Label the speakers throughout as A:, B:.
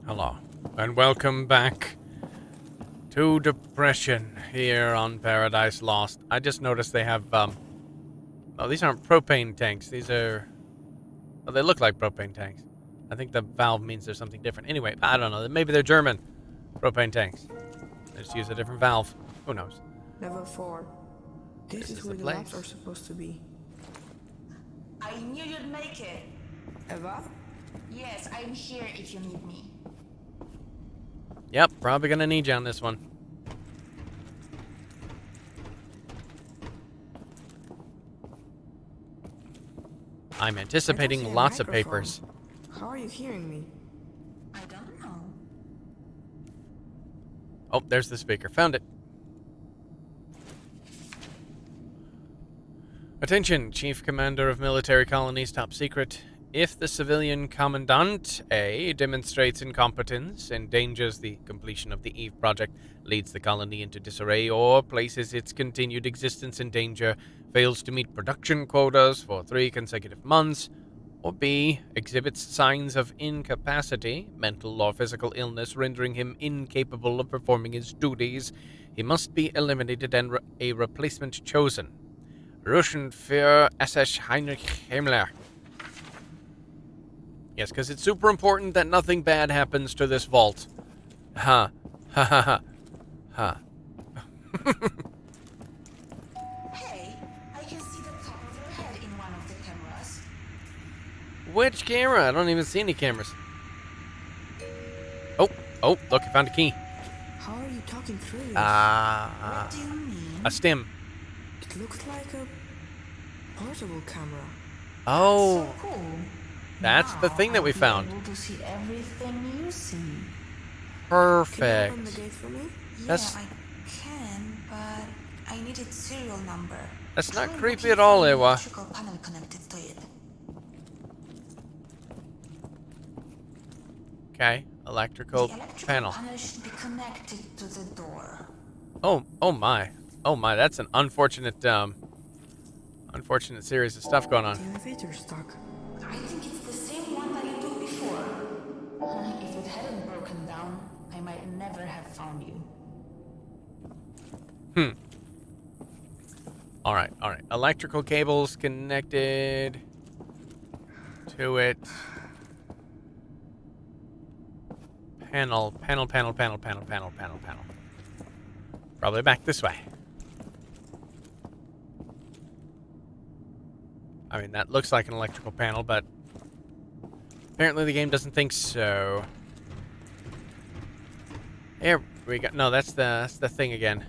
A: Hello, and welcome back to Depression here on Paradise Lost. I just noticed they have, oh, these aren't propane tanks. These are, well, they look like propane tanks. I think the valve means there's something different. Anyway, I don't know. Maybe they're German propane tanks. They just use a different valve. Who knows?
B: Level 4. This is where the labs are supposed to be.
C: I knew you'd make it.
B: Eva?
C: Yes, I'm here if you need me.
A: Yep, probably gonna need you on this one. I'm anticipating lots of papers.
B: How are you hearing me?
C: I don't know.
A: Oh, there's the speaker. Found it. Attention, Chief Commander of Military Colonies, top secret. If the civilian commandant A demonstrates incompetence, endangers the completion of the Eve project, leads the colony into disarray, or places its continued existence in danger, fails to meet production quotas for 3 consecutive months, or B exhibits signs of incapacity, mental or physical illness rendering him incapable of performing his duties, he must be eliminated and a replacement chosen. Russian Führer SS Heinrich Himmler. Yes, because it's super important that nothing bad happens to this vault. Ha. Ha ha ha. Ha.
C: Hey, I can see the top of your head in one of the cameras.
A: Which camera? I don't even see any cameras. Oh, look, I found a key.
B: How are you talking through this?
C: What do you mean?
A: A stem.
B: It looks like a portable camera.
A: Oh,
C: So cool.
A: that's the thing that we found.
C: Able to see everything you see.
B: Can you
A: Perfect.
B: open the gate for me?
A: That's-
C: Yeah, I can, but I need its serial number.
A: That's not
C: Try
A: creepy
C: looking
A: at all,
C: for an
A: Ewa.
C: electrical panel connected to it.
A: Okay, electrical
C: The electrical
A: panel.
C: should be connected to the door.
A: Oh my. Oh my, that's an unfortunate series of stuff going
B: The
A: on.
B: elevator's stuck.
C: I think it's the same one that you took before. If it hadn't broken down, I might never have found you.
A: Alright. Electrical cables connected to it. Panel. Probably back this way. I mean, that looks like an electrical panel, but apparently the game doesn't think so. Here we go. No, that's the thing again.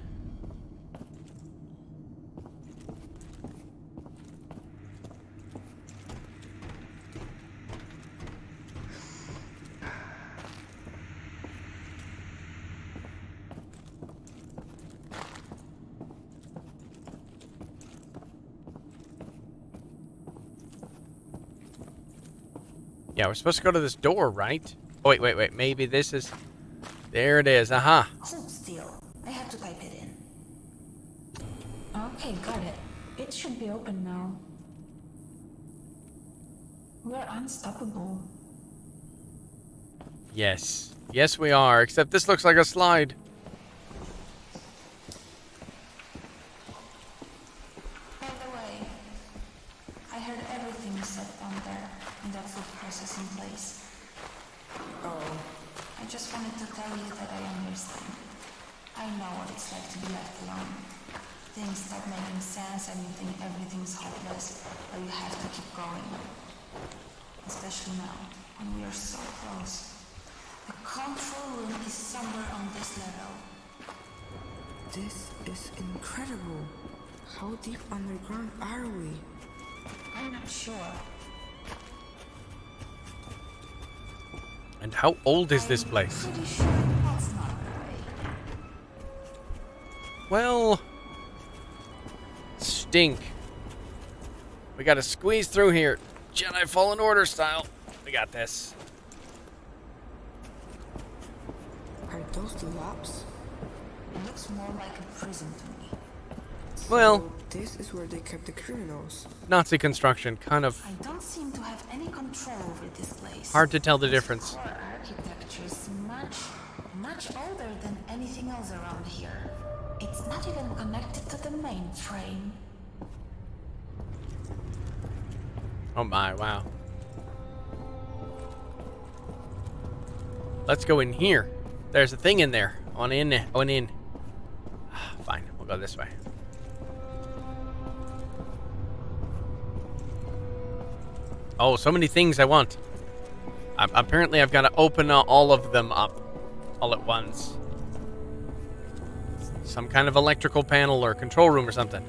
A: Yeah, we're supposed to go to this door, right? Oh, wait. Maybe this is... There it is. Aha.
C: Hold still. I have to type it in. Okay, got it. It should be open now. We're unstoppable.
A: Yes. Yes, we are. Except this looks like a slide.
C: By the way, I heard everything you said down there in that food processing place.
B: Oh,
C: I just wanted to tell you that I understand. I know what it's like to be left alone. Things start making sense and you think everything's hopeless, but you have to keep going. Especially now, when we are so close. The control room is somewhere on this level.
B: this is incredible. How deep underground are we?
C: I'm not sure.
A: And how old is this place?
C: Pretty sure that's not right.
A: Well... Stink. We gotta squeeze through here. Jedi Fallen Order style. We got this.
B: Are those the labs?
C: It looks more like a prison to me.
A: Well,
B: So this is where they kept the criminals.
A: Nazi construction, kind of
C: I don't seem to have any control over this place.
A: hard to tell the difference.
C: Core architecture is much older than anything else around here. It's not even connected to the mainframe.
A: Oh my, wow. Let's go in here. There's a thing in there. On in. Fine, we'll go this way. Oh, so many things I want. Apparently, I've got to open all of them up all at once. Some kind of electrical panel or control room or something.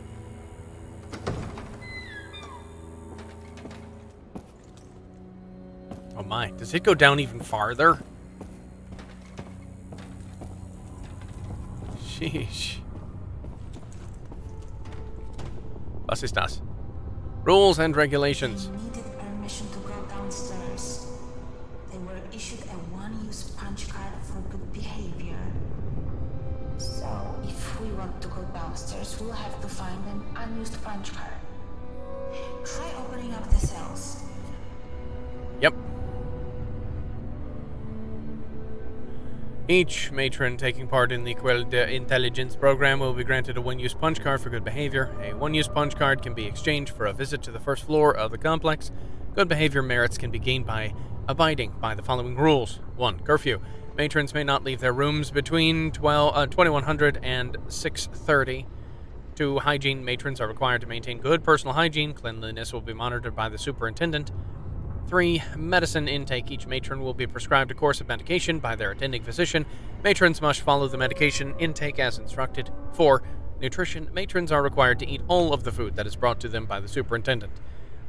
A: Oh my, does it go down even farther? Sheesh. Was ist das? Rules and regulations.
C: They needed permission to go downstairs. They were issued a one-use punch card for good behavior. So, if we want to go downstairs, we'll have to find an unused punch card. Try opening up the cells.
A: Yep. Each matron taking part in the Quelled Intelligence program will be granted a one-use punch card for good behavior. A one-use punch card can be exchanged for a visit to the first floor of the complex. Good behavior merits can be gained by abiding by the following rules. 1. Curfew. Matrons may not leave their rooms between 2100 and 6:30. 2. Hygiene. Matrons are required to maintain good personal hygiene. Cleanliness will be monitored by the superintendent. 3. Medicine intake. Each matron will be prescribed a course of medication by their attending physician. Matrons must follow the medication intake as instructed. 4. Nutrition. Matrons are required to eat all of the food that is brought to them by the superintendent.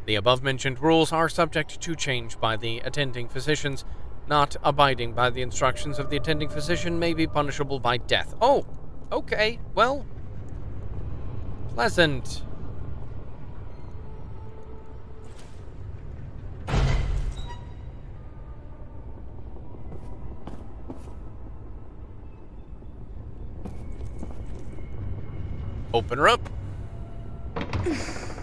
A: The above-mentioned rules are subject to change by the attending physicians. Not abiding by the instructions of the attending physician may be punishable by death. Oh, okay, well, pleasant. Open her up.
B: Let's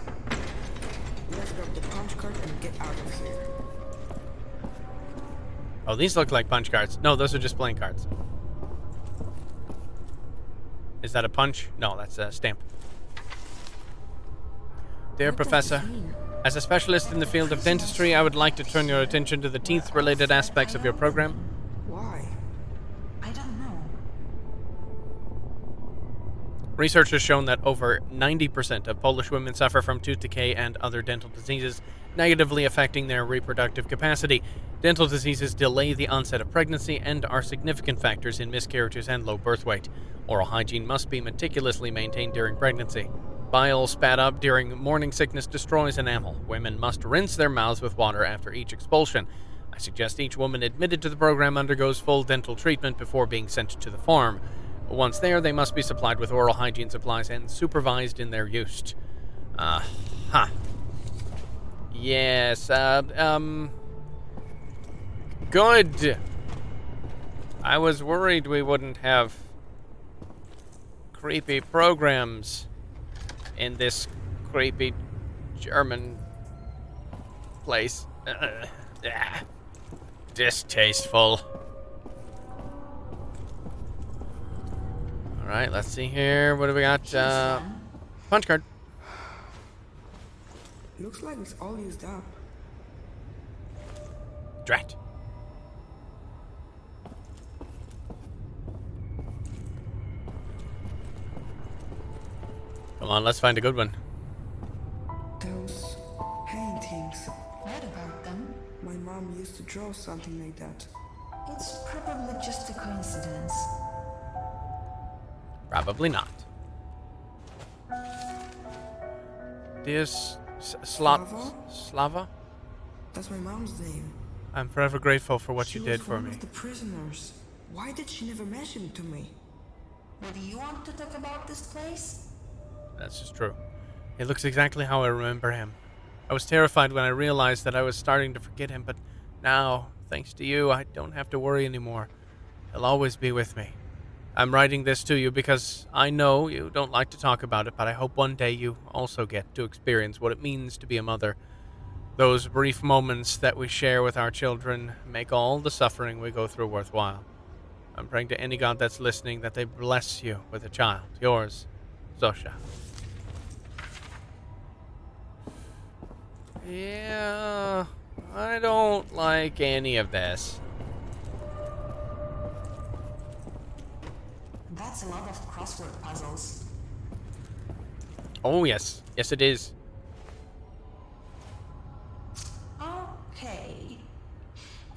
B: grab the punch card and get out of here.
A: Oh, these look like punch cards. No, those are just playing cards. Is that a punch? No, that's a stamp. Dear
B: What does
A: Professor,
B: this mean?
A: as a specialist in the field of dentistry, I would like to turn your attention to the teeth-related aspects of your program.
B: Why?
C: I don't know.
A: Research has shown that over 90% of Polish women suffer from tooth decay and other dental diseases, negatively affecting their reproductive capacity. Dental diseases delay the onset of pregnancy and are significant factors in miscarriages and low birth weight. Oral hygiene must be meticulously maintained during pregnancy. Bile spat up during morning sickness destroys enamel. Women must rinse their mouths with water after each expulsion. I suggest each woman admitted to the program undergoes full dental treatment before being sent to the farm. Once there, they must be supplied with oral hygiene supplies and supervised in their use. Yes, good. I was worried we wouldn't have creepy programs in this creepy German place. Distasteful. Alright, let's see here. What do we got? Punch card.
B: Looks like it's all used up.
A: Drat. Come on, let's find a good one.
B: Those paintings.
C: What about them?
B: My mom used to draw something like that.
C: It's probably just a coincidence.
A: Probably not. Dear Slava?
B: That's my mom's name.
A: I'm forever grateful for what
B: She
A: you did
B: was
A: for
B: one
A: me.
B: of the prisoners. Why did she never mention it to me?
C: What do you want to talk about this place?
A: That's just true. He looks exactly how I remember him. I was terrified when I realized that I was starting to forget him, but now, thanks to you, I don't have to worry anymore. He'll always be with me. I'm writing this to you because I know you don't like to talk about it, but I hope one day you also get to experience what it means to be a mother. Those brief moments that we share with our children make all the suffering we go through worthwhile. I'm praying to any god that's listening that they bless you with a child. Yours, Zosha. Yeah, I don't like any of this.
C: That's a lot of crossword puzzles.
A: Oh, yes. Yes, it is.
C: Okay.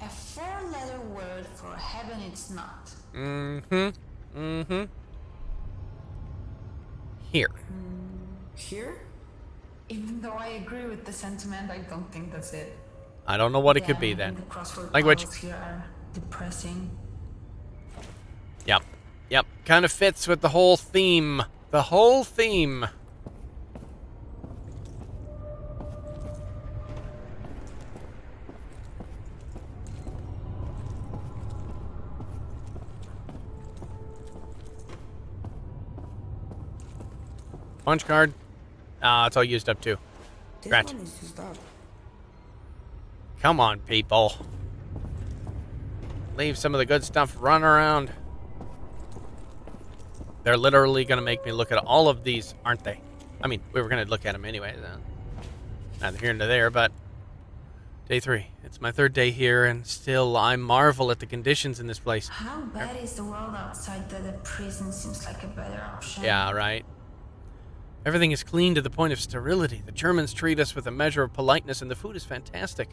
C: A four-letter word for heaven it's not.
A: Here.
B: Here?
C: Even though I agree with the sentiment, I don't think that's it.
A: I don't know what it could be then.
C: The crossword
A: Language.
C: puzzles here are depressing.
A: Yep. Yep. Kind of fits with the whole theme. The whole theme. Punch card. It's all used up too.
B: This
A: Scratch.
B: one is used up.
A: Come on, people. Leave some of the good stuff run around. They're literally going to make me look at all of these, aren't they? I mean, we were going to look at them anyway. Neither here nor there, but... Day 3. It's my 3rd day here, and still I marvel at the conditions in this place.
C: How bad is the world outside that a prison seems like a better option?
A: Yeah, right. Everything is clean to the point of sterility. The Germans treat us with a measure of politeness, and the food is fantastic.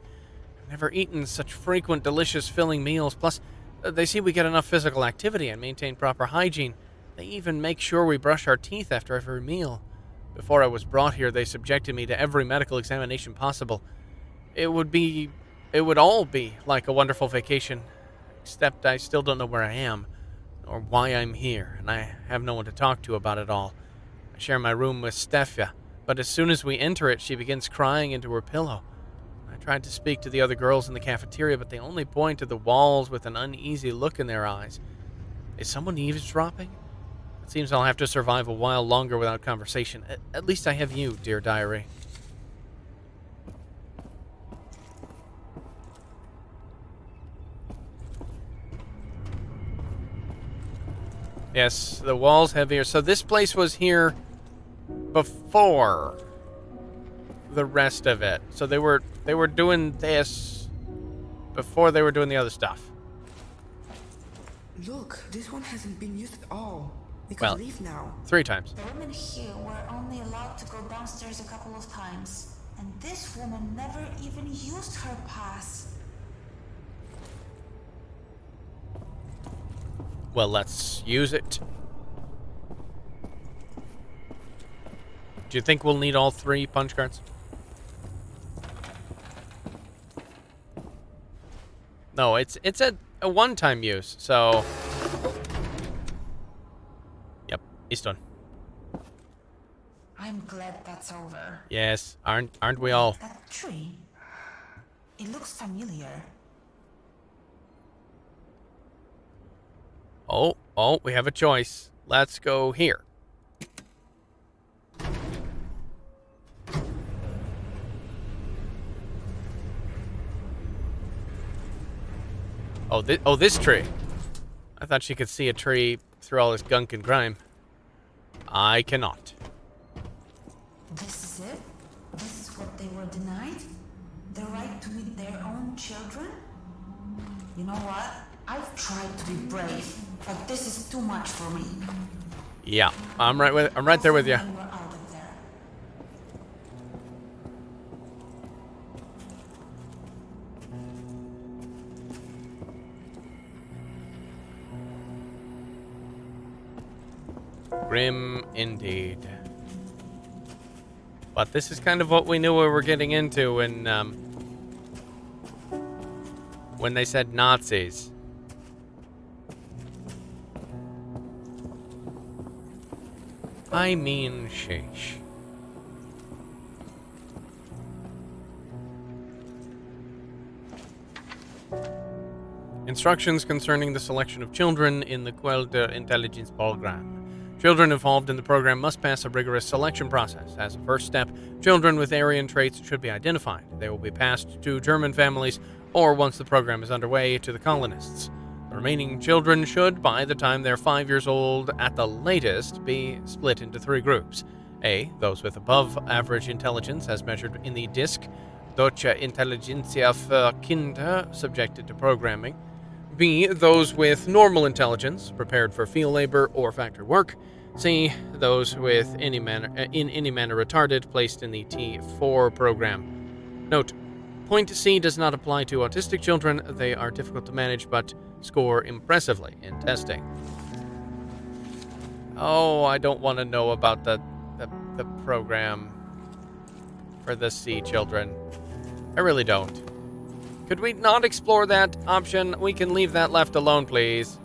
A: I've never eaten such frequent, delicious, filling meals. Plus, they see we get enough physical activity and maintain proper hygiene. They even make sure we brush our teeth after every meal. Before I was brought here, they subjected me to every medical examination possible. It would all be like a wonderful vacation, except I still don't know where I am, or why I'm here, and I have no one to talk to about it all. I share my room with Stefia, but as soon as we enter it, she begins crying into her pillow. I tried to speak to the other girls in the cafeteria, but they only point to the walls with an uneasy look in their eyes. Is someone eavesdropping? It seems I'll have to survive a while longer without conversation. At least I have you, dear diary. Yes, the walls heavier. So this place was here before the rest of it. So they were doing this before they were doing the other stuff.
B: Look, this one hasn't been used at all. We can
A: Well,
B: leave now.
A: 3 times.
C: The women here were only allowed to go downstairs a couple of times. And this woman never even used her pass.
A: Well, let's use it. Do you think we'll need all 3 punch cards? No, it's a one-time use, so... Yep, he's done.
C: I'm glad that's over.
A: Yes, aren't we all?
C: That tree, it looks familiar.
A: Oh, we have a choice. Let's go here. This tree. I thought she could see a tree through all this gunk and grime. I cannot.
C: This is it? This is what they were denied? The right to meet their own children? You know what? I've tried to be brave, but this is too much for me.
A: Yeah, I'm right there with you.
C: When we're out of there.
A: Grim indeed. But this is kind of what we knew we were getting into when they said Nazis. I mean, sheesh. Instructions concerning the selection of children in the Quelle d'Intelligence program. Children involved in the program must pass a rigorous selection process. As a first step, children with Aryan traits should be identified. They will be passed to German families, or once the program is underway, to the colonists. The remaining children should, by the time they're 5 years old at the latest, be split into 3 groups. A. Those with above average intelligence as measured in the DISC, Deutsche Intelligenzia für Kinder, subjected to programming. B. Those with normal intelligence, prepared for field labor or factory work. C. Those with in any manner retarded, placed in the T4 program. Note: Point C does not apply to autistic children. They are difficult to manage but score impressively in testing. Oh, I don't want to know about the program for the C children. I really don't. Could we not explore that option? We can leave that left alone, please.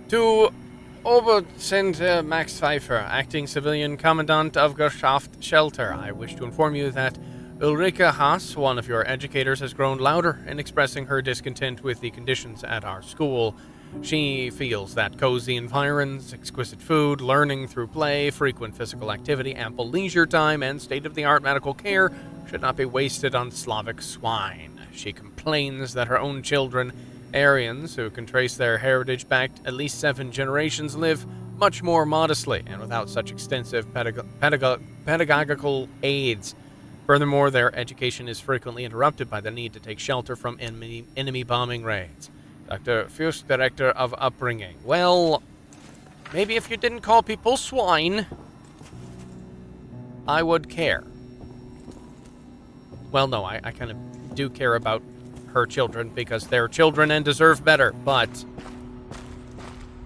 A: To Obercenter Max Pfeiffer, acting civilian commandant of Geschaft Shelter, I wish to inform you that Ulrike Haas, one of your educators, has grown louder in expressing her discontent with the conditions at our school. She feels that cozy environs, exquisite food, learning through play, frequent physical activity, ample leisure time, and state-of-the-art medical care should not be wasted on Slavic swine. She complains that her own children, Aryans, who can trace their heritage back at least 7 generations, live much more modestly and without such extensive pedagogical aids. Furthermore, their education is frequently interrupted by the need to take shelter from enemy bombing raids. Dr. Fürst, Director of Upbringing. Well, maybe if you didn't call people swine, I would care. Well, no, I kind of do care about her children because they're children and deserve better, but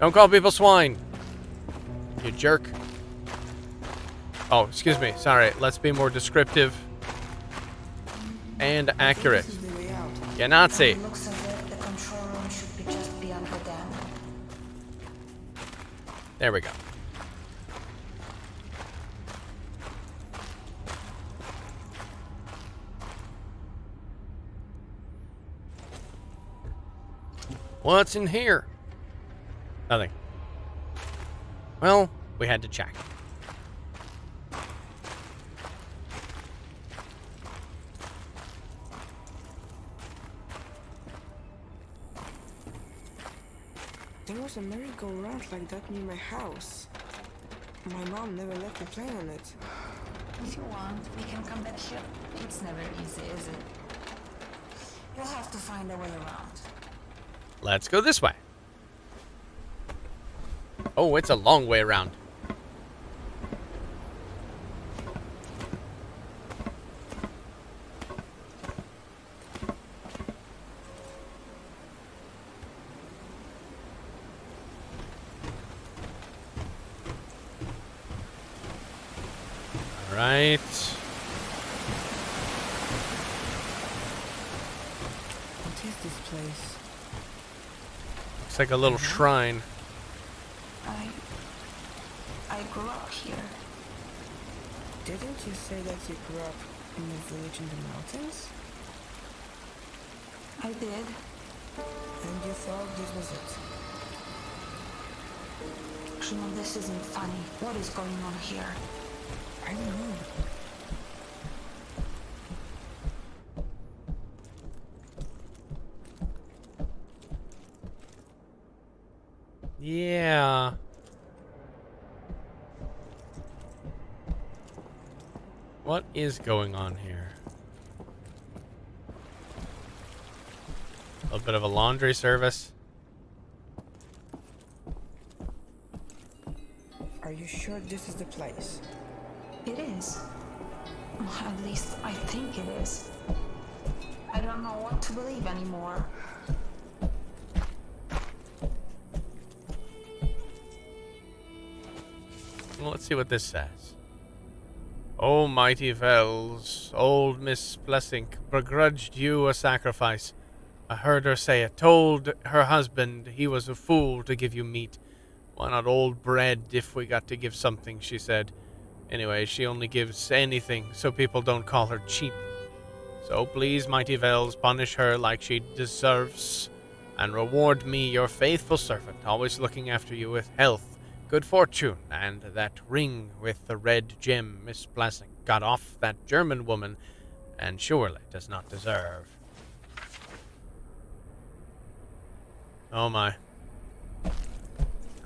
A: don't call people swine, you jerk. Oh, excuse me, sorry, let's be more descriptive and accurate. You Nazi.
C: It looks as if the control room should be just beyond the dam.
A: There we go. What's in here? Nothing. Well, we had to check.
B: There was a merry-go-round like that near my house. My mom never let me play on it.
C: If you want, we can come back here. It's never easy, is it? You'll have to find a way around.
A: Let's go this way. Oh, it's a long way around. All right.
B: What is this place?
A: Looks like a little shrine.
C: I grew up here.
B: Didn't you say that you grew up in a village in the mountains?
C: I did.
B: And you thought this was it?
C: Szymon, this isn't funny. What is going on here?
B: I don't know.
A: Yeah. What is going on here? A little bit of a laundry service.
B: Are you sure this is the place?
C: It is. At least I think it is. I don't know what to believe anymore.
A: Well, let's see what this says. O mighty Vels, old Miss Blessing begrudged you a sacrifice. I heard her say it, told her husband he was a fool to give you meat. Why not old bread if we got to give something, she said. Anyway, she only gives anything so people don't call her cheap. So please, mighty Vels, punish her like she deserves, and reward me, your faithful servant, always looking after you with health, good fortune, and that ring with the red gem Miss Blessing got off that German woman, and surely does not deserve. Oh my.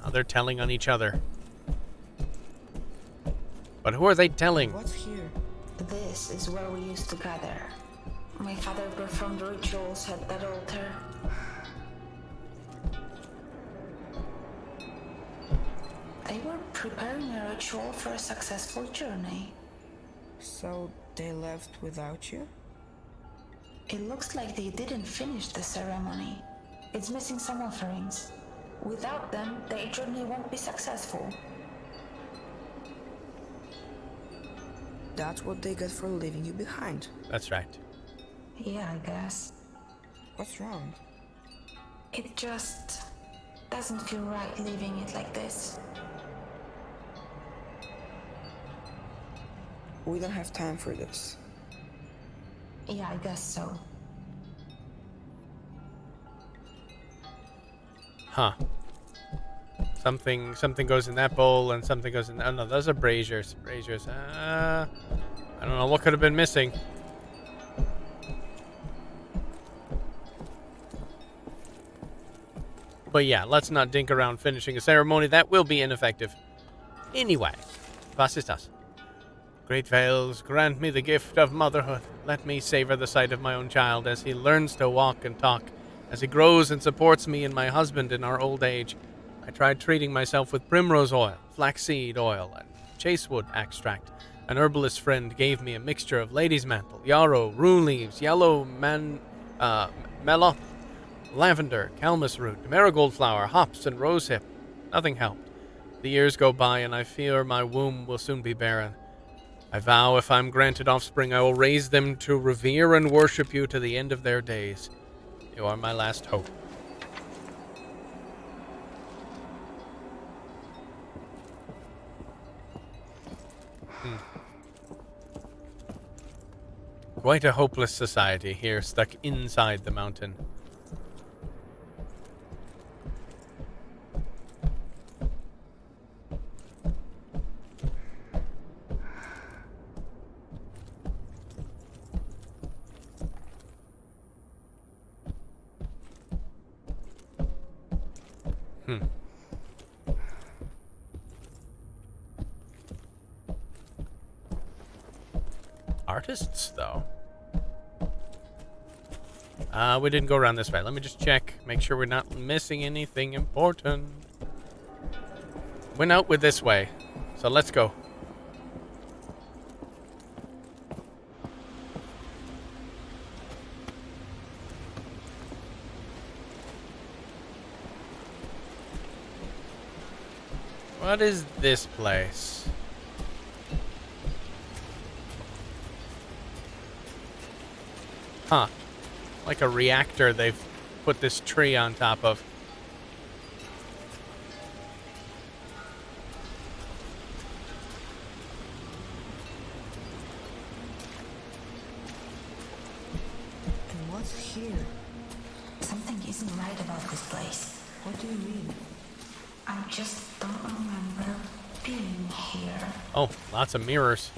A: Now they're telling on each other. But who are they telling?
B: What's here?
C: This is where we used to gather. My father performed rituals at that altar. They were preparing a ritual for a successful journey.
B: So they left without you?
C: It looks like they didn't finish the ceremony. It's missing some offerings. Without them, their journey won't be successful.
B: That's what they get for leaving you behind.
A: That's right.
C: Yeah, I guess.
B: What's wrong?
C: It just doesn't feel right leaving it like this.
B: We don't have time for this.
C: Yeah, I guess so.
A: Huh. Something goes in that bowl and something goes in... Oh no, those are braziers. Braziers. I don't know what could have been missing. But yeah, let's not dink around finishing a ceremony. That will be ineffective. Anyway. Was ist das? Great Vales, grant me the gift of motherhood. Let me savor the sight of my own child as he learns to walk and talk, as he grows and supports me and my husband in our old age. I tried treating myself with primrose oil, flaxseed oil, and chasewood extract. An herbalist friend gave me a mixture of lady's mantle, yarrow, rue leaves, yellow melon, lavender, calmus root, marigold flower, hops, and rosehip. Nothing helped. The years go by, and I fear my womb will soon be barren. I vow if I'm granted offspring, I will raise them to revere and worship you to the end of their days. You are my last hope. Quite a hopeless society here, stuck inside the mountain. Artists, though. We didn't go around this way. Let me just check. Make sure we're not missing anything important. Went out with this way. So let's go. What is this place? Huh. Like a reactor they've put this tree on top of.
B: And what's here?
C: Something isn't right about this place.
B: What do you mean?
C: I just don't remember being here.
A: Oh, lots of mirrors.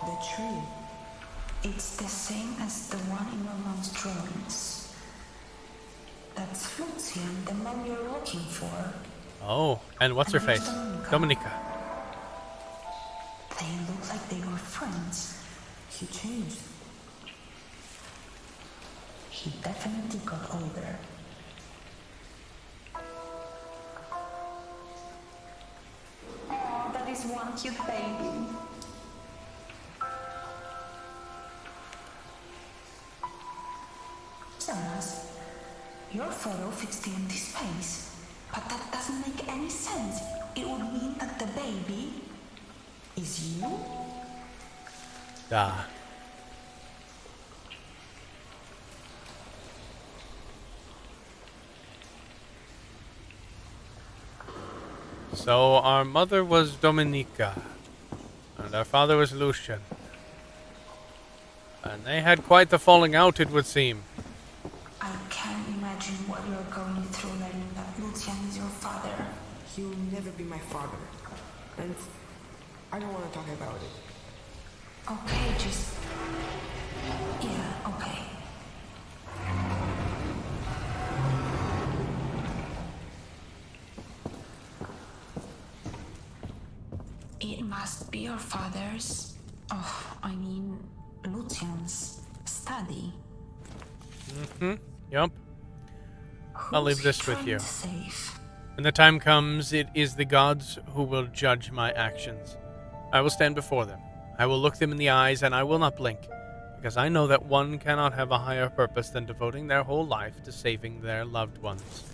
B: The tree.
C: It's the same as the one in your mom's drawings. That's Lucian, the mom you're looking for.
A: Oh, and what's her
C: And there's
A: face?
C: Dominica.
A: Dominica.
C: They look like they were friends.
B: He changed.
C: He definitely got older. Oh, that is one cute baby. Jonas, your photo fits the empty space, but that doesn't make any sense. It would mean that the baby is you?
A: Ah. So our mother was Dominica, and our father was Lucian. And they had quite the falling out, it would seem.
C: I can't imagine what you're going through learning that Lucian is your father.
B: He will never be my father. And I don't want to talk about it.
C: Okay, just... Yeah, okay. It must be your father's... Oh, I mean, Lucian's study.
A: Yup. I'll leave this with you.
C: Safe.
A: When the time comes, it is the gods who will judge my actions. I will stand before them. I will look them in the eyes, and I will not blink, because I know that one cannot have a higher purpose than devoting their whole life to saving their loved ones.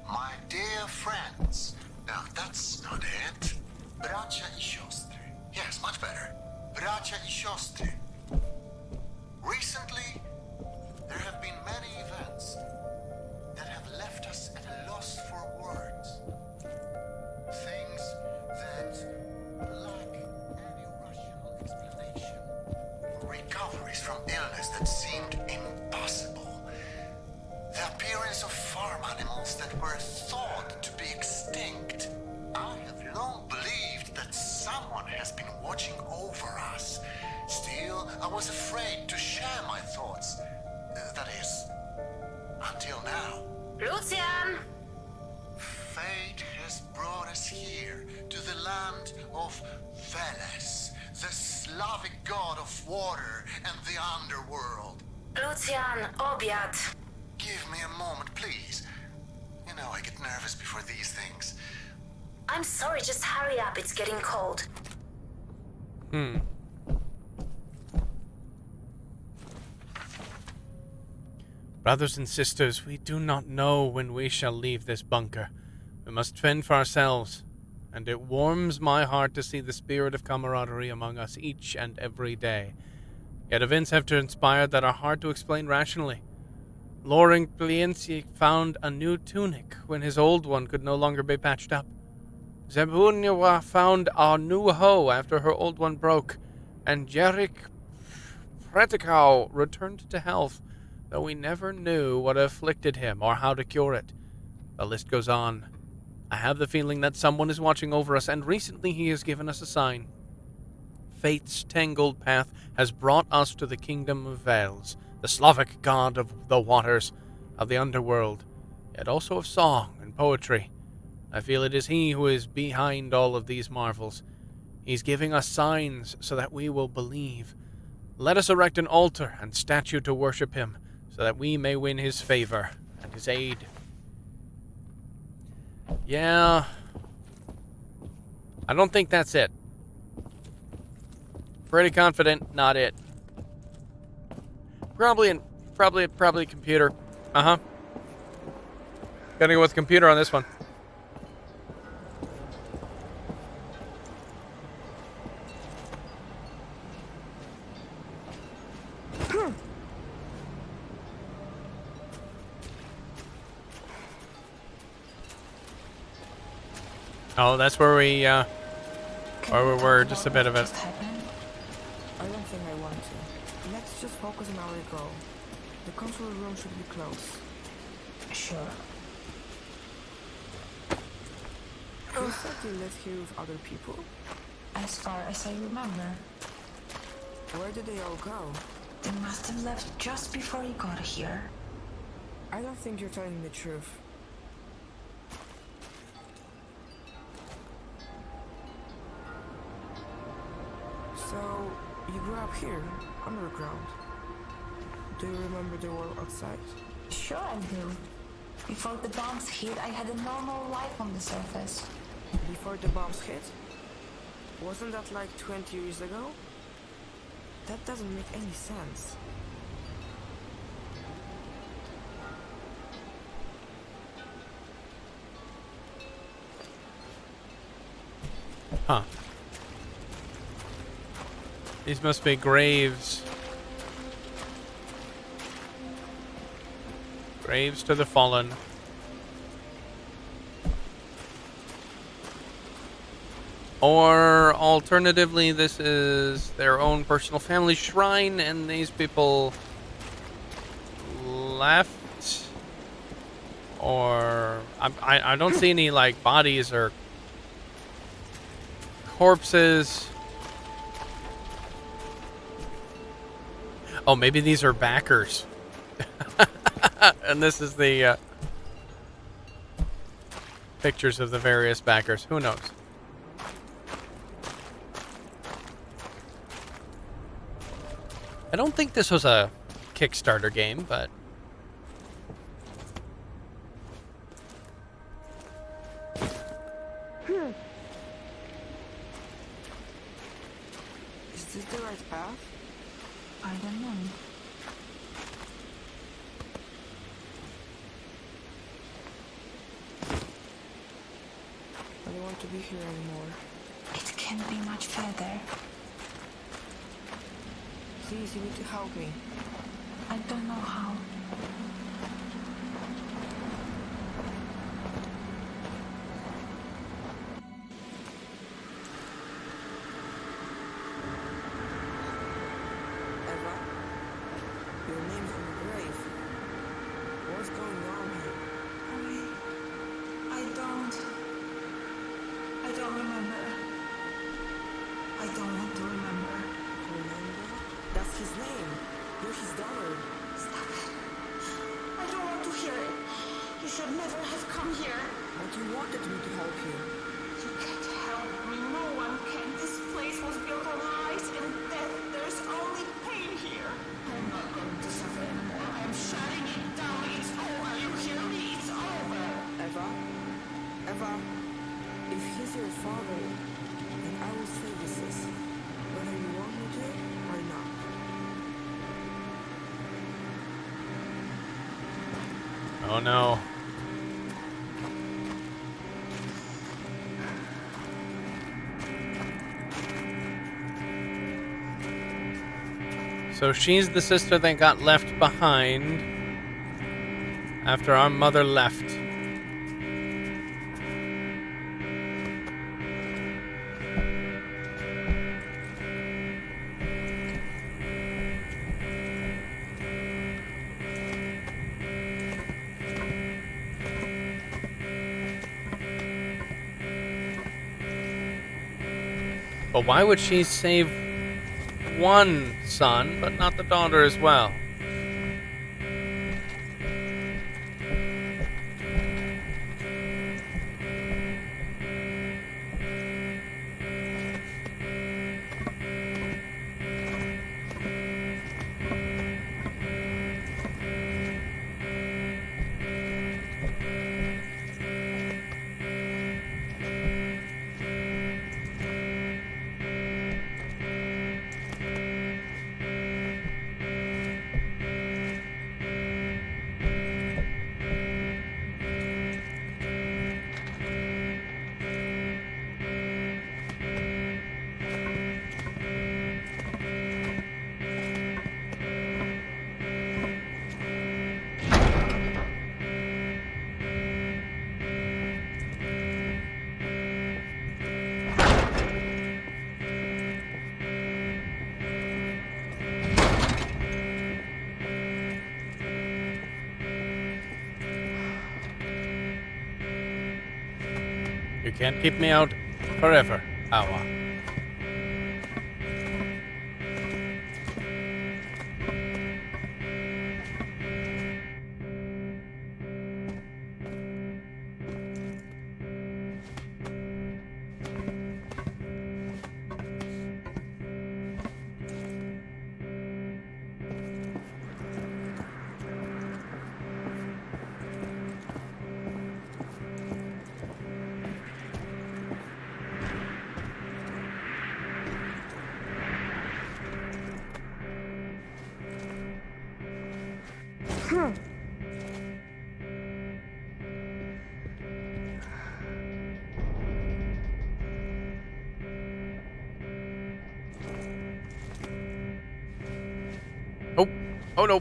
D: My dear friends, now that's not it. Bracia I siostry. Yes, much better. Bracia I siostry. Recently, there have been many events that have left us at a loss for words. Things that lack any rational explanation. Recoveries from illness that seemed impossible. The appearance of farm animals that were thought to be extinct. I have long believed that someone has been watching over us. Still, I was afraid to share my thoughts. That is, until now.
C: Lucian!
D: Fate has brought us here, to the land of Veles, the Slavic god of water and the underworld.
C: Lucian, obiad.
D: Give me a moment, please. You know I get nervous before these things.
C: I'm sorry, just hurry up, it's getting cold.
A: Brothers and sisters, we do not know when we shall leave this bunker. We must fend for ourselves, and it warms my heart to see the spirit of camaraderie among us each and every day. Yet events have transpired that are hard to explain rationally. Loring Pliensi found a new tunic when his old one could no longer be patched up. Zebunyawa found a new hoe after her old one broke, and Jarek Pretikau returned to health, though we never knew what afflicted him or how to cure it. The list goes on. I have the feeling that someone is watching over us, and recently he has given us a sign. Fate's tangled path has brought us to the kingdom of Vales, the Slavic god of the waters, of the underworld, yet also of song and poetry. I feel it is he who is behind all of these marvels. He's giving us signs so that we will believe. Let us erect an altar and statue to worship him, so that we may win his favor and his aid. Yeah. I don't think that's it. Pretty confident, not it. Probably a computer. Gotta go with computer on this one. Oh, that's where we were just a bit of it.
B: I don't think I want to. Let's just focus on our goal. The control room should be close.
C: Sure.
B: You said you lived here with other people?
C: As far as I remember,
B: Where did they all go?
C: they must have left just before you got here.
B: I don't think you're telling the truth. So, you grew up here, underground. Do you remember the world outside?
C: Sure I do. Before the bombs hit, I had a normal life on the surface.
B: Before the bombs hit? Wasn't that like 20 years ago? That doesn't make any sense.
A: Huh. These must be graves. Graves to the fallen. Or alternatively, this is their own personal family shrine, and these people left. Or I don't see any like bodies or corpses. Oh, maybe these are backers. And this is the pictures of the various backers. Who knows? I don't think this was a Kickstarter game, but...
B: Is this the right path?
C: I don't know.
B: I don't want to be here anymore.
C: It can't be much further.
B: Please, you need to help me.
C: I don't know how.
B: Eva, your name's on the grave. What's going on here?
C: I don't remember. I don't want to remember.
B: Remember? That's his name. You're his daughter.
C: Stop it. I don't want to hear it. You should never have come here.
B: But you wanted me to help you.
C: You can't help me. No one can. This place was built on lies and death. There's only pain here. I'm not going to suffer anymore. I'm shutting it down. It's over. You hear me? It's over.
B: Eva? Eva, if he's your father, then I will say this is, whether you want me to or not.
A: Oh no. So she's the sister that got left behind after our mother left. But why would she save one son, but not the daughter as well? You can't keep me out forever, Awa. Oh, oh no.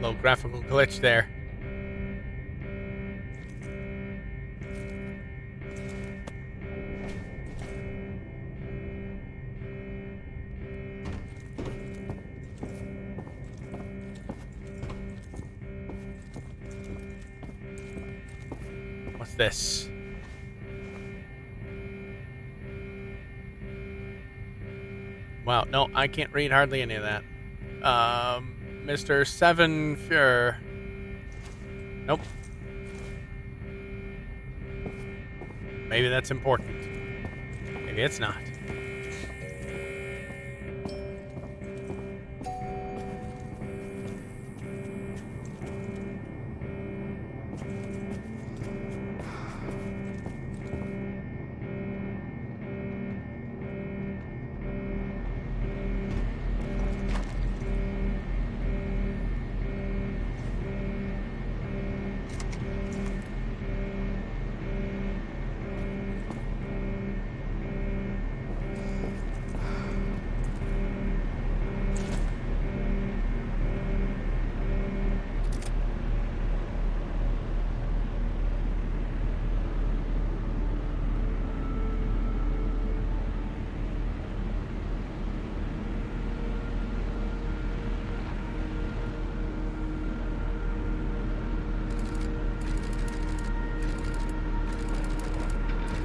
A: little graphical glitch there. What's this? Wow, no, I can't read hardly any of that. Mr. Seven Fuhr. Nope. Maybe that's important. Maybe it's not.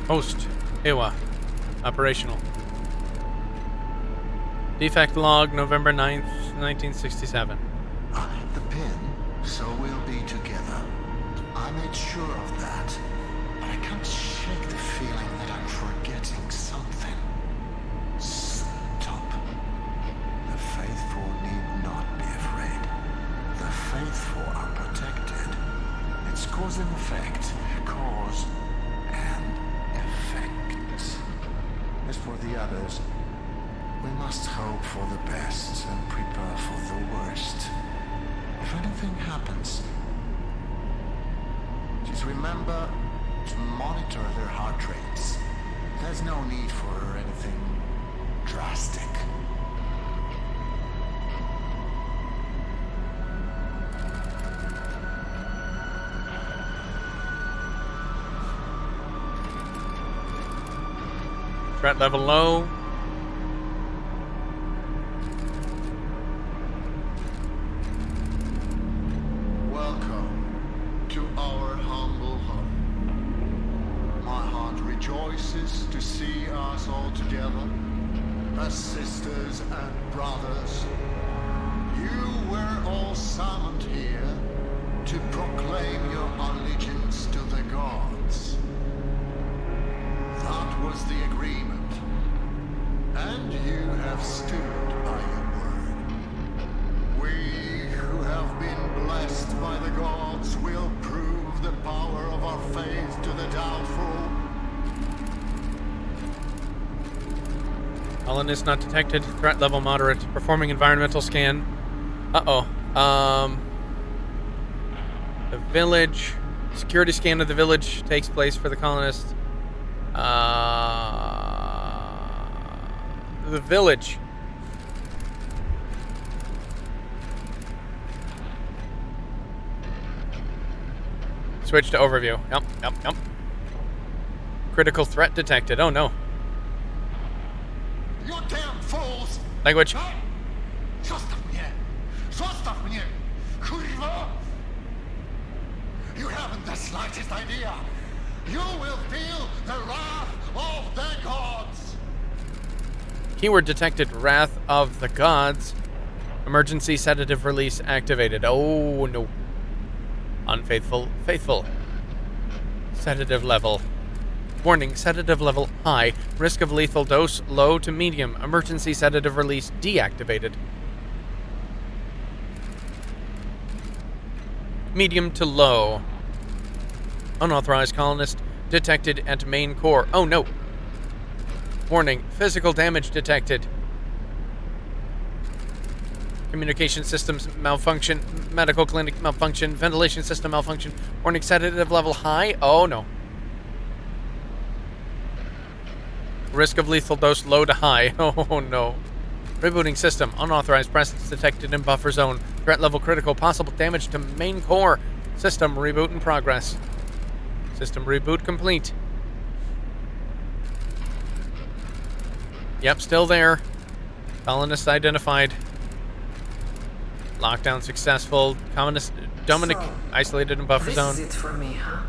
A: Host. Ewa. Operational. Defect log, November 9th, 1967.
D: I hit the pin, so we'll be together. I made sure of that, but I can't shake the feeling that I'm forgetting something. Stop. The faithful need not be afraid. The faithful are protected. It's cause and effect. Cause and effect. As for the others, we must hope for the best and prepare for the worst. If anything happens, just remember to monitor their heart rates. There's no need for anything drastic.
A: Threat level low.
D: Welcome to our humble home. My heart rejoices to see us all together as sisters and brothers. You were all summoned here to proclaim your allegiance to the gods. That was the agreement, and you have stood by your word. We who have been blessed by the gods will prove the power of our faith to the doubtful.
A: Colonist not detected. Threat level moderate. Performing environmental scan. Uh-oh. The village. Security scan of the village takes place for the colonists. The village. Switch to overview. Yep. Critical threat detected. Oh no.
D: You damn fools!
A: Language.
D: Zostaw mnie! Zostaw mnie! Kurwa! You haven't the slightest idea. You will feel the wrath of the gods!
A: Keyword detected. Wrath of the gods. Emergency sedative release activated. Oh no. Unfaithful. Faithful. Sedative level. Warning, sedative level high. Risk of lethal dose low to medium. Emergency sedative release deactivated. Medium to low. Unauthorized colonist detected at main core. Oh no. Warning, physical damage detected. Communication systems malfunction. Medical clinic malfunction. Ventilation system malfunction. Warning, sedative level high. Oh no. Risk of lethal dose low to high. Oh no. Rebooting system. Unauthorized presence detected in buffer zone. Threat level critical. Possible damage to main core. System reboot in progress. System reboot complete. Yep, still there. Colonists identified. Lockdown successful. Communist Dominic
B: So,
A: isolated in buffer zone.
B: This is it for me, huh?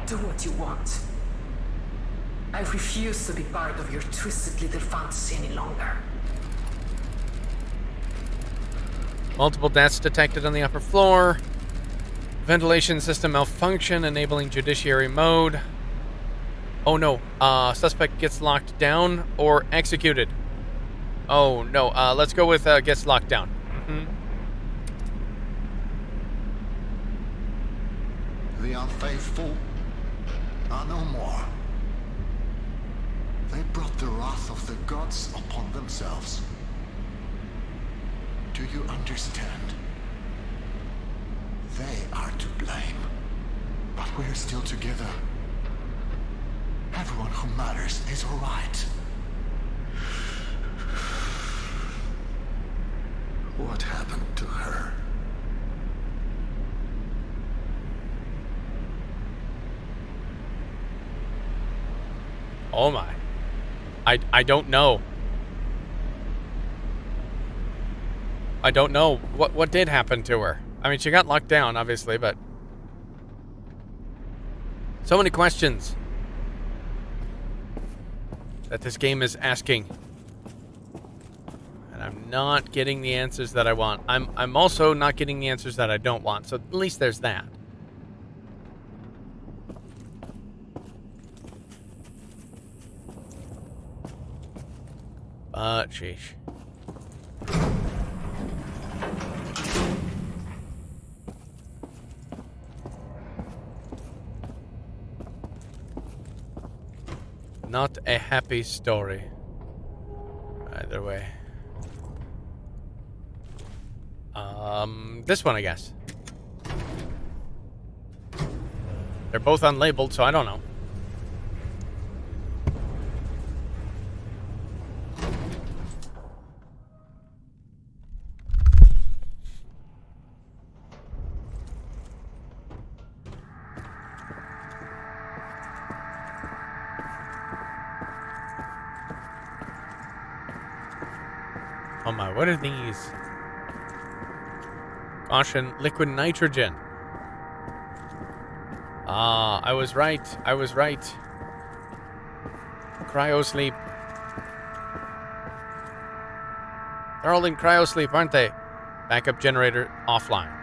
B: Do what you want. I refuse to be part of your twisted little fantasy any longer.
A: Multiple deaths detected on the upper floor. Ventilation system malfunction, enabling judiciary mode. Oh no, suspect gets locked down or executed. Oh no, let's go with gets locked down.
D: The unfaithful are no more. They brought the wrath of the gods upon themselves. Do you understand? They are to blame. But we're still together. Everyone who matters is alright. What happened to her?
A: Oh my. I don't know. I don't know what did happen to her. I mean, she got locked down, obviously, but so many questions that this game is asking, and I'm not getting the answers that I want. I'm also not getting the answers that I don't want. So at least there's that. But sheesh. Not a happy story. Either way. This one, I guess. They're both unlabeled, so I don't know. Oh my, what are these? Caution, liquid nitrogen. Ah, I was right. I was right. Cryosleep. They're all in cryosleep, aren't they? Backup generator offline.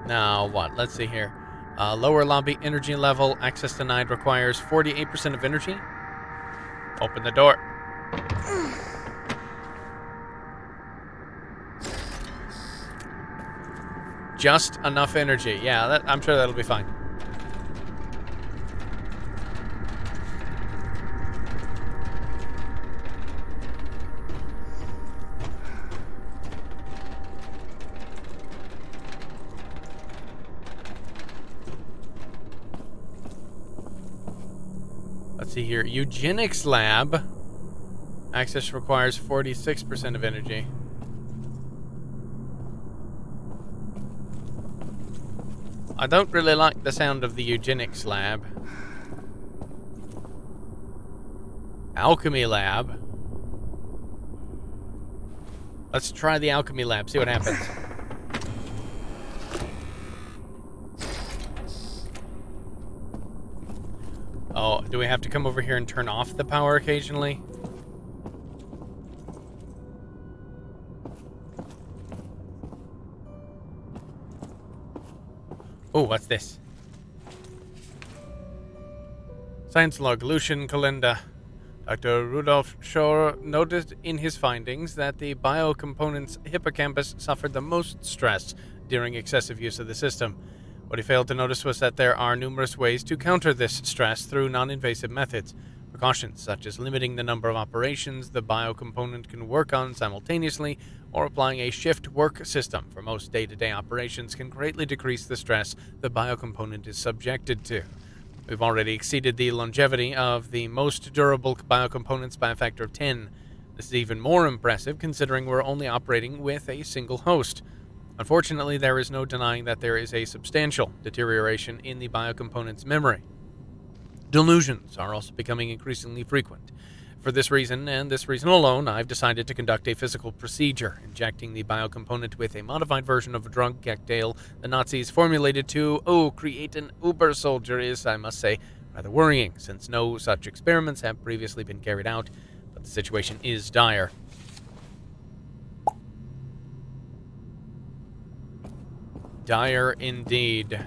A: Now what? Let's see here. Lower lobby energy level. Access denied. Requires 48% of energy. Open the door. Just enough energy. Yeah, I'm sure that'll be fine. Let's see here. Eugenics lab. Access requires 46% of energy. I don't really like the sound of the eugenics lab. Alchemy lab. Let's try the alchemy lab, see what happens. Oh, do we have to come over here and turn off the power occasionally? Oh, what's this? Science log, Lucian Kalenda. Dr. Rudolf Schor noted in his findings that the biocomponent's hippocampus suffered the most stress during excessive use of the system. What he failed to notice was that there are numerous ways to counter this stress through non-invasive methods. Precautions such as limiting the number of operations the biocomponent can work on simultaneously or applying a shift work system for most day-to-day operations can greatly decrease the stress the biocomponent is subjected to. We've already exceeded the longevity of the most durable biocomponents by a factor of 10. This is even more impressive considering we're only operating with a single host. Unfortunately, there is no denying that there is a substantial deterioration in the biocomponent's memory. Delusions are also becoming increasingly frequent. For this reason, and this reason alone, I've decided to conduct a physical procedure, injecting the biocomponent with a modified version of a drug cocktail the Nazis formulated to, create an uber soldier is, I must say, rather worrying, since no such experiments have previously been carried out, but the situation is dire. Dire indeed.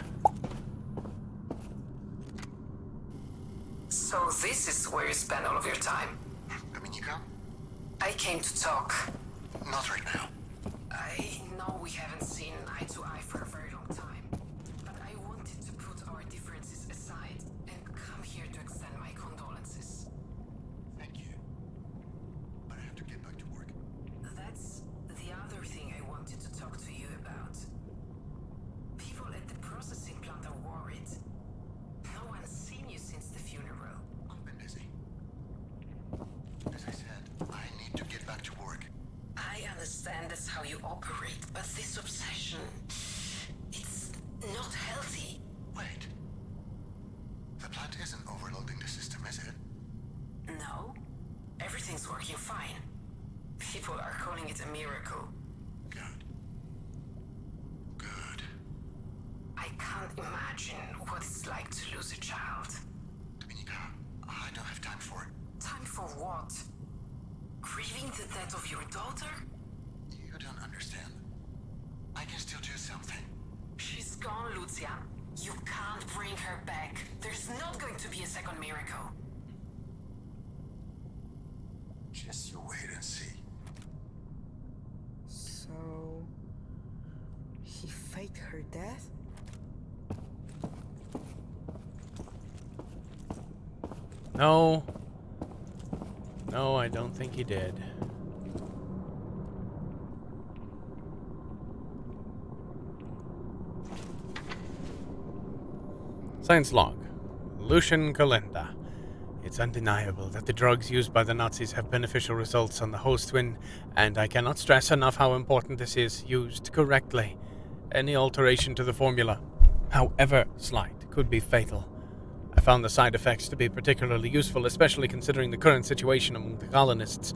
E: So this is where you spend all of your time?
D: Dominika?
E: I came to talk.
D: Not right now.
E: I know we haven't seen eye to eye for a very long time, but I wanted to put our differences aside and come here to extend my condolences.
D: Thank you. But I have to get back to work.
E: That's the other thing I wanted to talk to you about. People at the processing plant are worried. No one's seen you since the funeral.
D: I've been busy. As I said, I need to get back to work.
E: I understand that's how you operate, but this obsession, it's not healthy.
D: Wait. The plant isn't overloading the system, is it?
E: No, everything's working fine. People are calling it a miracle.
D: Good. Good.
E: I can't imagine what it's like to lose a child.
D: Dominika, I don't have time for it.
E: Time for what? Grieving the death of your daughter?
D: You don't understand. I can still do something.
E: She's gone, Lucia. You can't bring her back. There's not going to be a second miracle.
D: Just you wait and see.
B: So... he faked her death?
A: No. No, I don't think he did. Science log. Lucian Calenda. It's undeniable that the drugs used by the Nazis have beneficial results on the host twin, and I cannot stress enough how important this is used correctly. Any alteration to the formula, however slight, could be fatal. I found the side effects to be particularly useful, especially considering the current situation among the colonists.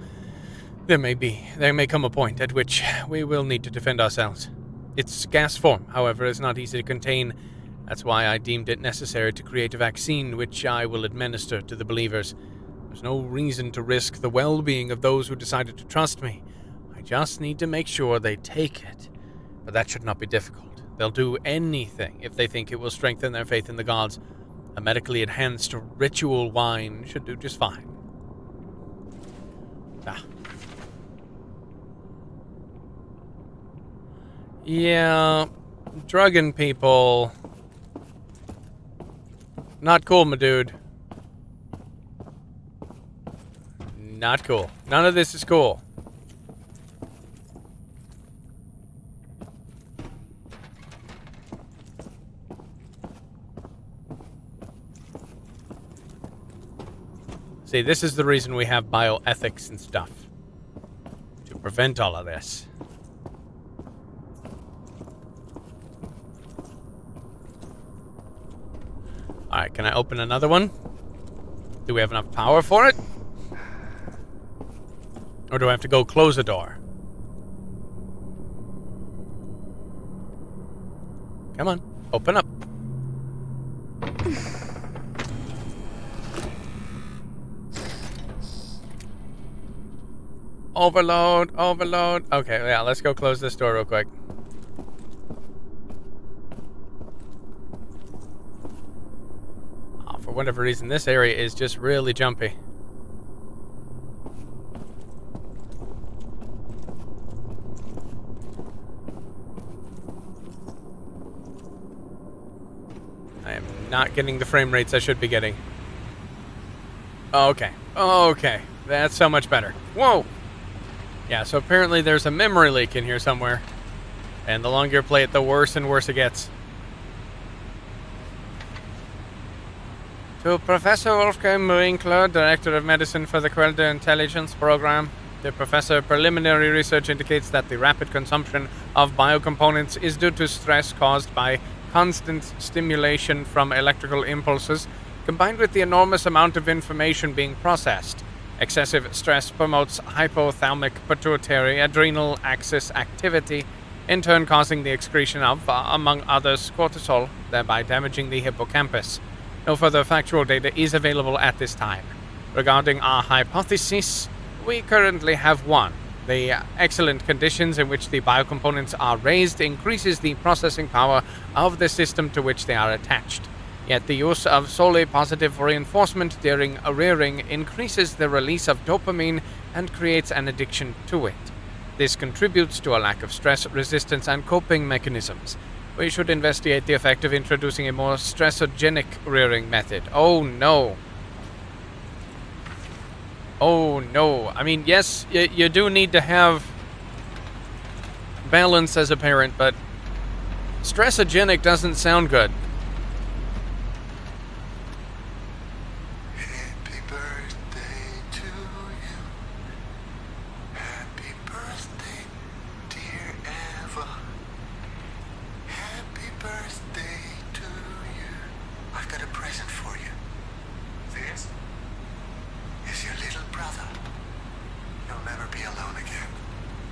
A: There may come a point at which we will need to defend ourselves. Its gas form, however, is not easy to contain. That's why I deemed it necessary to create a vaccine which I will administer to the believers. There's no reason to risk the well-being of those who decided to trust me. I just need to make sure they take it. But that should not be difficult. They'll do anything if they think it will strengthen their faith in the gods. A medically enhanced ritual wine should do just fine. Yeah, drugging people. Not cool, my dude. Not cool. None of this is cool. See, this is the reason we have bioethics and stuff. To prevent all of this. Alright, can I open another one? Do we have enough power for it? Or do I have to go close a door? Come on, open up. Overload, overload. Okay, yeah, let's go close this door real quick. Oh, for whatever reason, this area is just really jumpy. I am not getting the frame rates I should be getting. Okay. Okay. That's so much better. Whoa! Yeah, so apparently there's a memory leak in here somewhere. And the longer you play it, the worse and worse it gets. To Professor Wolfgang Winkler, Director of Medicine for the Quelder Intelligence Program, the professor preliminary research indicates that the rapid consumption of biocomponents is due to stress caused by constant stimulation from electrical impulses, combined with the enormous amount of information being processed. Excessive stress promotes hypothalamic pituitary adrenal axis activity, in turn causing the excretion of, among others, cortisol, thereby damaging the hippocampus. No further factual data is available at this time. Regarding our hypothesis, we currently have one. The excellent conditions in which the biocomponents are raised increases the processing power of the system to which they are attached. Yet the use of solely positive reinforcement during rearing increases the release of dopamine and creates an addiction to it. This contributes to a lack of stress resistance and coping mechanisms. We should investigate the effect of introducing a more stressogenic rearing method. Oh no. Oh no. I mean, yes, you do need to have balance as a parent, but stressogenic doesn't sound good.
D: Happy birthday to you. Happy birthday, dear Eva. Happy birthday to you. I've got a present for you. This is your little brother. You'll never be alone again.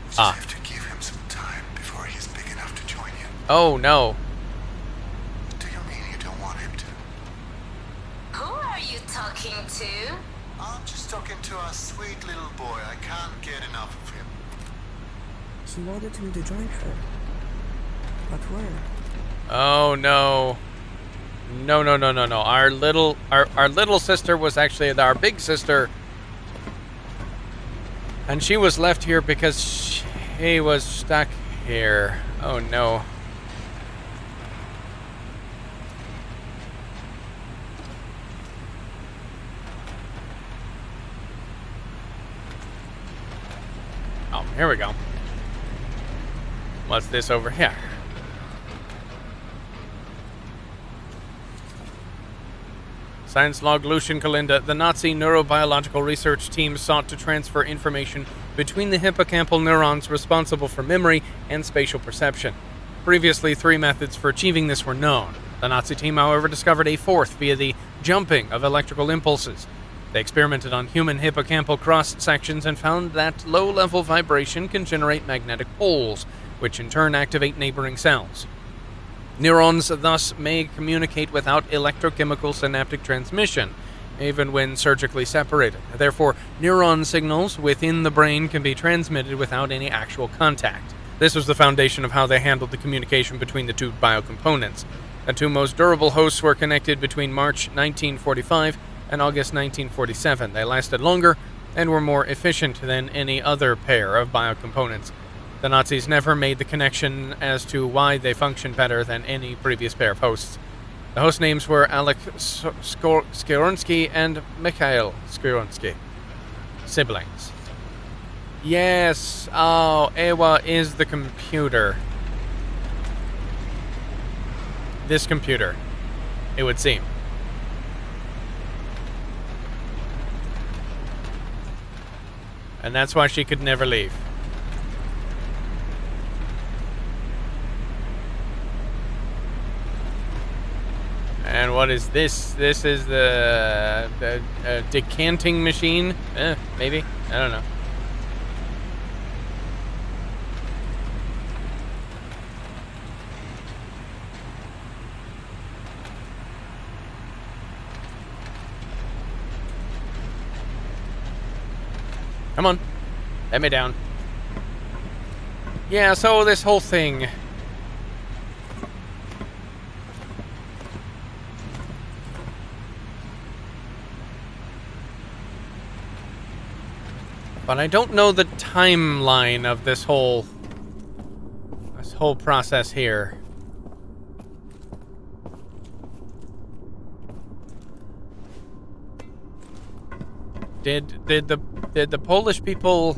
D: Just have to give him some time before he's big enough to join you.
A: Oh no.
D: Do you mean you don't want him to?
E: Who are you talking to?
D: I'm just talking to a sweet little boy. I can't get enough of him.
B: He wanted me to join her. But where?
A: Oh no. No, no, no, no, no. Our little sister was actually our big sister. And she was left here because she was stuck here. Oh no. Oh, here we go. What's this over here? Science log Lucian Kalinda. The Nazi neurobiological research team sought to transfer information between the hippocampal neurons responsible for memory and spatial perception. Previously, 3 methods for achieving this were known. The Nazi team, however, discovered a 4th via the jumping of electrical impulses. They experimented on human hippocampal cross-sections and found that low-level vibration can generate magnetic poles, which in turn activate neighboring cells. Neurons thus may communicate without electrochemical synaptic transmission, even when surgically separated. Therefore, neuron signals within the brain can be transmitted without any actual contact. This was the foundation of how they handled the communication between the 2 biocomponents. The 2 most durable hosts were connected between March 1945 and August 1947. They lasted longer and were more efficient than any other pair of biocomponents. The Nazis never made the connection as to why they functioned better than any previous pair of hosts. The host names were Alek Skieronsky and Mikhail Skieronsky. Siblings. Yes. Oh, Ewa is the computer. This computer, it would seem. And that's why she could never leave. And what is this? This is the decanting machine? Maybe? I don't know. Come on. Let me down. Yeah, so this whole thing. But I don't know the timeline of this whole process here. Did the Polish people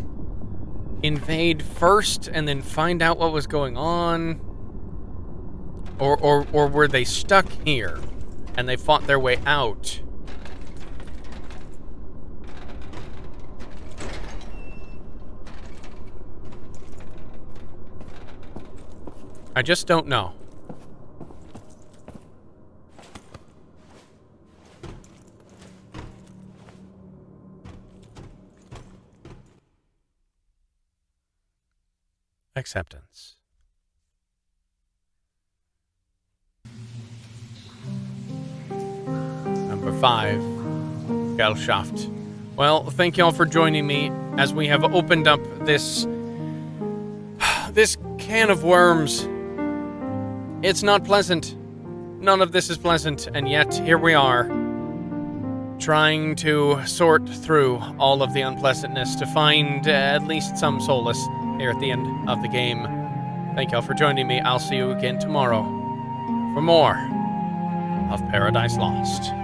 A: invade first and then find out what was going on? Or were they stuck here and they fought their way out? I just don't know. Acceptance. Number 5, Gesellschaft. Well, thank y'all for joining me as we have opened up this can of worms. It's not pleasant. None of this is pleasant, and yet here we are, trying to sort through all of the unpleasantness to find at least some solace here at the end of the game. Thank y'all for joining me. I'll see you again tomorrow for more of Paradise Lost.